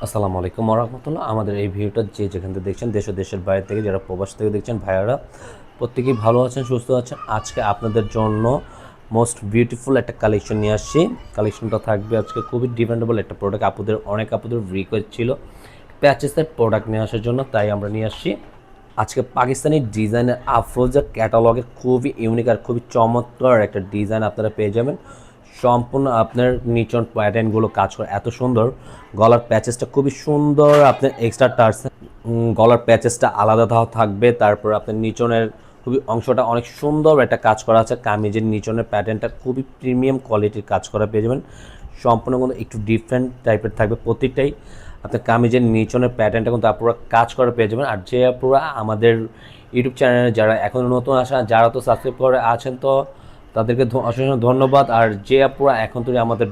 আসসালামু আলাইকুম ওয়া রাহমাতুল্লাহ। আমাদের এই ভিডিওটা যেখান থেকে দেখছেন, দেশ ও দেশের বাইরে থেকে, যারা প্রবাস থেকে দেখছেন, ভাইয়ারা প্রত্যেকেই ভালো আছেন, সুস্থ আছেন। আজকে আপনাদের জন্য মোস্ট বিউটিফুল একটা কালেকশন নিয়ে আসছি। কালেকশনটা থাকবে আজকে খুবই ডিমান্ডেবল একটা প্রোডাক্ট। অনেক আপুদের রিকোয়েস্ট ছিল প্যাচেসের প্রোডাক্ট নিয়ে আসার জন্য, তাই আমরা নিয়ে আসছি। আজকে পাকিস্তানি ডিজাইনের আফরোজা ক্যাটালগের খুবই ইউনিক আর খুবই চমৎকার একটা ডিজাইন আপনারা পেয়ে যাবেন। সম্পূর্ণ আপনার নিচন প্যাটার্নগুলো কাজ করে এত সুন্দর। গলার প্যাচেসটা খুবই সুন্দর, আপনার এক্সট্রা টার্স গলার প্যাচেসটা আলাদা দেওয়া থাকবে। তারপর আপনার নিচনের খুবই অংশটা অনেক সুন্দর একটা কাজ করা আছে। কামিজের নিচনের প্যাটার্নটা খুবই প্রিমিয়াম কোয়ালিটির কাজ করা পেয়ে যাবেন। সম্পূর্ণ কিন্তু একটু ডিফারেন্ট টাইপের থাকবে প্রত্যেকটাই। আপনার কামিজের নিচনের প্যাটার্নটা কিন্তু আপনারা কাজ করা পেয়ে যাবেন। আর যে আপনারা আমাদের ইউটিউব চ্যানেলে যারা এখনও নতুন আসা, যারা তো সাবস্ক্রাইব করে আছেন, তো তাদেরকে অসংখ্য ধন্যবাদ। আর যে আপনারা এখন থেকে আমাদের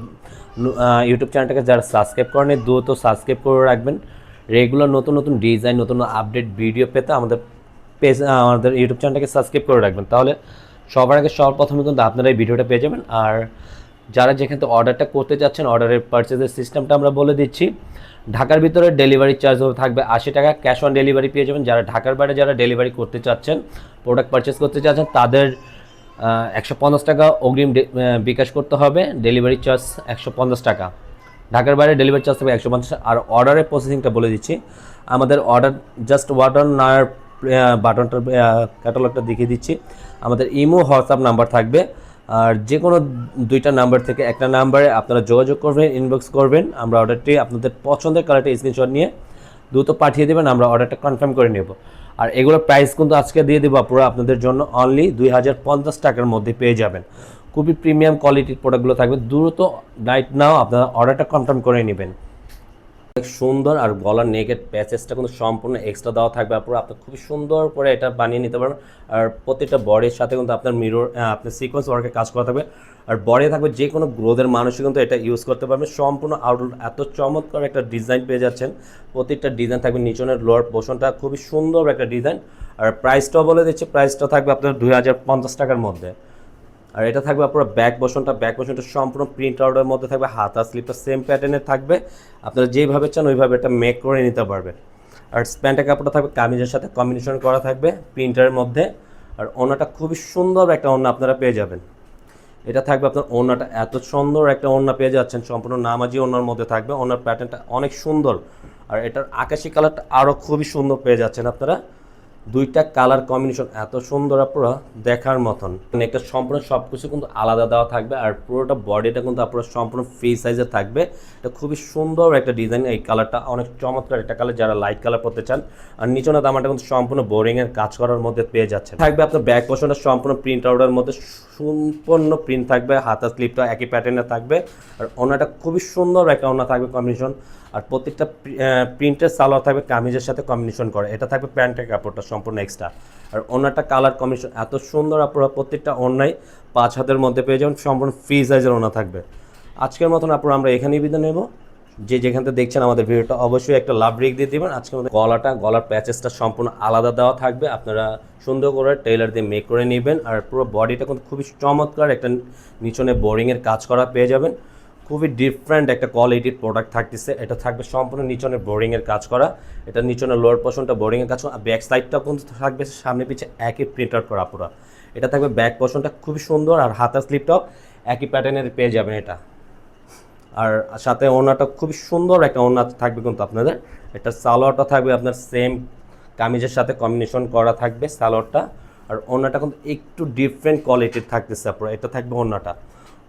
ইউটিউব চ্যানেলটাকে যারা সাবস্ক্রাইব করেন, দ্রুত সাবস্ক্রাইব করে রাখবেন। রেগুলার নতুন নতুন ডিজাইন, নতুন আপডেট ভিডিও পেতে আমাদের আমাদের ইউটিউব চ্যানেলটাকে সাবস্ক্রাইব করে রাখবেন। তাহলে সবার আগে সবার প্রথমে কিন্তু আপনারা এই ভিডিওটা পেয়ে যাবেন। আর যারা যেখান থেকে অর্ডারটা করতে চাচ্ছেন, অর্ডারের পারচেজের সিস্টেমটা আমরা বলে দিচ্ছি। ঢাকার ভিতরে ডেলিভারি চার্জ থাকবে 80 টাকা, ক্যাশ অন ডেলিভারি পেয়ে যাবেন। যারা ঢাকার বাইরে যারা ডেলিভারি করতে চাচ্ছেন, প্রোডাক্ট পারচেস করতে চাচ্ছেন, তাদের 150 টাকা অগ্রিম বিকাশ করতে হবে। ডেলিভারি চার্জ 150 টাকা। ঢাকার বাইরে ডেলিভারি চার্জ হবে 150। আর অর্ডারের প্রসেসিংটা বলে দিচ্ছি। আমাদের অর্ডার জাস্ট ওয়াটার নার বাটনটা ক্যাটালগটা দেখিয়ে দিচ্ছি। আমাদের ইমো হোয়াটসঅ্যাপ নাম্বার থাকবে। আর যে কোনো দুইটা নাম্বার থেকে একটা নাম্বারে আপনারা যোগাযোগ করবেন, ইনবক্স করবেন। আমরা অর্ডারটি আপনাদের পছন্দের কালারটা স্ক্রিনশট নিয়ে দ্রুত পাঠিয়ে দেবেন, আমরা অর্ডারটা কনফার্ম করে নেব। আর এগুলোর প্রাইস কিন্তু আজকে দিয়ে দেবো পুরো আপনাদের জন্য অনলি 2050 টাকার মধ্যে পেয়ে যাবেন। খুবই প্রিমিয়াম কোয়ালিটির প্রোডাক্টগুলো থাকবে। দ্রুত রাইট নাও আপনারা অর্ডারটা কনফার্ম করে নেবেন। সুন্দর। আর গলার নেকের প্যাচেসটা কিন্তু সম্পূর্ণ এক্সট্রা দেওয়া থাকবে। আপনি খুবই সুন্দর করে এটা বানিয়ে নিতে পারবেন। আর প্রত্যেকটা বডির সাথে কিন্তু আপনার মিরর, আপনার সিকোয়েন্স ওয়ার্কের কাজ করা থাকবে। আর বডি থাকবে যে কোনো গ্রোথের মানুষই কিন্তু এটা ইউজ করতে পারবে। সম্পূর্ণ আউটলুক এত চমৎকার একটা ডিজাইন পেয়ে যাচ্ছেন। প্রত্যেকটা ডিজাইন থাকবে নিচনের লোয়ার পোর্শনটা খুবই সুন্দর একটা ডিজাইন। আর প্রাইসটাও বলে দিচ্ছি, প্রাইসটা থাকবে আপনার 2050 টাকার মধ্যে। আর এটা থাকবে আপনার ব্যাক পোর্শনটা সম্পূর্ণ প্রিন্ট আউটের মধ্যে থাকবে। হাতা স্লিপটা সেম প্যাটার্নের থাকবে। আপনারা যেইভাবে চান ওইভাবে এটা মেক করে নিতে পারবেন। আর প্যান্টের কাপড়টা থাকবে কামিজের সাথে কম্বিনেশন করা থাকবে প্রিন্টারের মধ্যে। আর ওড়নাটা খুবই সুন্দর একটা ওড়না আপনারা পেয়ে যাবেন। এটা থাকবে আপনার ওড়নাটা এত সুন্দর একটা ওড়না পেয়ে যাচ্ছেন, সম্পূর্ণ নামাজি ওড়নার মধ্যে থাকবে। ওড়নার প্যাটার্নটা অনেক সুন্দর। আর এটার আকাশি কালারটা আরও খুবই সুন্দর পেয়ে যাচ্ছেন আপনারা। দুইটা কালার কম্বিনেশন এত সুন্দর, আপনারা দেখার মতন। একটা সম্পূর্ণ সব কিছু কিন্তু আলাদা দেওয়া থাকবে। আর পুরোটা বডিটা কিন্তু আপনার সম্পূর্ণ ফ্রি সাইজের থাকবে। এটা খুবই সুন্দর একটা ডিজাইন। এই কালারটা অনেক চমৎকার একটা কালার, যারা লাইট কালার পড়তে চান। আর নিচনের দামাটা কিন্তু সম্পূর্ণ বোরিংয়ের কাজ করার মধ্যে পেয়ে যাচ্ছে। থাকবে আপনার ব্যাক পোর্শনটা সম্পূর্ণ প্রিন্ট আউটের মধ্যে সম্পূর্ণ প্রিন্ট থাকবে। হাতা স্লিপটা একই প্যাটার্নে থাকবে। আর ওনাটা খুবই সুন্দর একটা ওনা থাকবে কম্বিনেশন। আর প্রত্যেকটা প্রিন্টের সালোয়ার থাকবে কামিজের সাথে কম্বিনেশন করে। এটা থাকবে প্যান্টের কাপড়টা সম্পূর্ণ এক্সট্রা। আর ওনাটা কালার কম্বিনেশন এত সুন্দর, আপনারা প্রত্যেকটা ওনাই 5 হাতের মধ্যে পেয়ে যাবেন। সম্পূর্ণ ফ্রি সাইজের ওনা থাকবে। আজকের মতন আপনারা আমরা এখানেই বিদায় নেব। যে যেখান থেকে দেখছেন আমাদের ভিডিওটা, অবশ্যই একটা লাভ রেক দিয়ে দেবেন। আজকের মধ্যে গলার প্যাচেসটা সম্পূর্ণ আলাদা দেওয়া থাকবে। আপনারা সুন্দর করে টেইলার দিয়ে মেক করে নেবেন। আর পুরো বডিটা কিন্তু খুবই চমৎকার একটা নিচনে বোরিংয়ের কাজ করা পেয়ে যাবেন। খুবই ডিফারেন্ট একটা কোয়ালিটির প্রোডাক্ট থাকতেছে। এটা থাকবে সম্পূর্ণ নিচনের বোরিংয়ের কাজ করা। এটা নিচনের লোয়ার পোর্শনটা বোরিংয়ের কাজ করা। ব্যাক সাইডটাও কিন্তু থাকবে সামনে পিছে একই প্রিন্ট আউট করা পুরো। এটা থাকবে ব্যাক পোর্শনটা খুবই সুন্দর। আর হাতার স্লিপটাও একই প্যাটার্নের পেয়ে যাবেন এটা। আর সাথে ওড়নাটা খুবই সুন্দর একটা ওড়না থাকবে কিন্তু আপনাদের। এটা সালোয়ারটা থাকবে আপনার সেম কামিজের সাথে কম্বিনেশন করা থাকবে সালোয়ারটা। আর ওড়নাটা কিন্তু একটু ডিফারেন্ট কোয়ালিটির থাকতেছে আপনারা। এটা থাকবে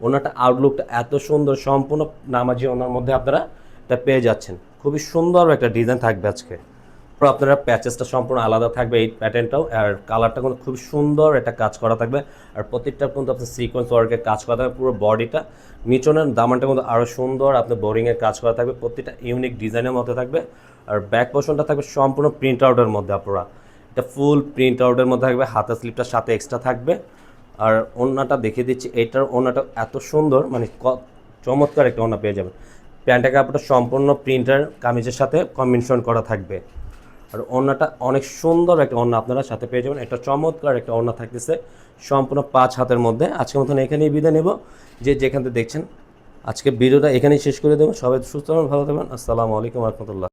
ওড়নাটা আউটলুকটা এত সুন্দর, সম্পূর্ণ নামাজি ওড়নার মধ্যে আপনারা এটা পেয়ে যাচ্ছেন। খুবই সুন্দর একটা ডিজাইন থাকবে আজকে। আপনারা প্যাচেসটা সম্পূর্ণ আলাদা থাকবে এই প্যাটার্নটাও। আর কালারটা কিন্তু খুব সুন্দর একটা কাজ করা থাকবে। আর প্রত্যেকটা কিন্তু আপনার সিকোয়েন্স ওয়ার্কের কাজ করা থাকবে। পুরো বডিটা নিচনের দামানটা কিন্তু আরও সুন্দর আপনার বোরিংয়ের কাজ করা থাকবে। প্রত্যেকটা ইউনিক ডিজাইনের মধ্যে থাকবে। আর ব্যাক পোর্শনটা থাকবে সম্পূর্ণ প্রিন্ট আউটের মধ্যে। আপনারা এটা ফুল প্রিন্ট আউটের মধ্যে থাকবে। হাতা স্লিপটার সাথে এক্সট্রা থাকবে। আর ওড়নাটা দেখিয়ে দিচ্ছি, এইটার ওড়নাটা এত সুন্দর, মানে চমৎকার একটা ওড়না পেয়ে যাবেন। প্যান্টের কাপড়টা সম্পূর্ণ প্রিন্টার কামিজের সাথে কম্বিনেশন করা থাকবে। আর ওড়নাটা অনেক সুন্দর একটা ওড়না আপনারা সাথে পেয়ে যাবেন। একটা চমৎকার একটা ওড়না থাকতেছে সম্পূর্ণ 5 হাতের মধ্যে। আজকের মতন এখানেই বিদায় নেব। যে যেখান থেকে দেখছেন আজকে ভিডিওটা এখানেই শেষ করে দেবো। সবাই সুস্থ থাকবেন, ভালো থাকবেন। আসসালামু আলাইকুম রহমতুল্লাহ।